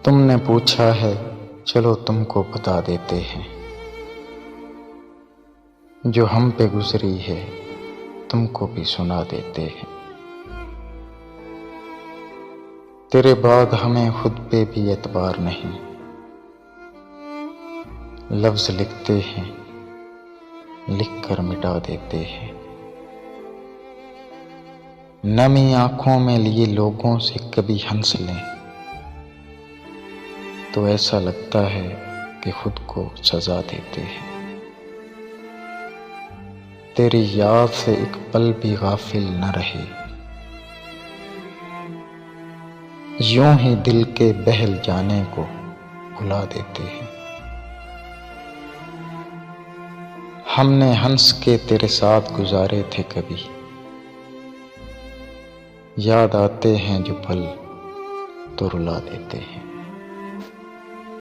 तुमने पूछा है, चलो तुमको बता देते हैं। जो हम पे गुजरी है तुमको भी सुना देते हैं। तेरे बाद हमें खुद पे भी एतबार नहीं। लफ्ज लिखते हैं, लिख कर मिटा देते हैं। नमी आंखों में लिए लोगों से कभी हंस लें तो ऐसा लगता है कि खुद को सजा देते हैं। तेरी याद से एक पल भी गाफिल न रहे, यूं ही दिल के बहल जाने को भुला देते हैं। हमने हंस के तेरे साथ गुजारे थे कभी, याद आते हैं जो पल तो रुला देते हैं।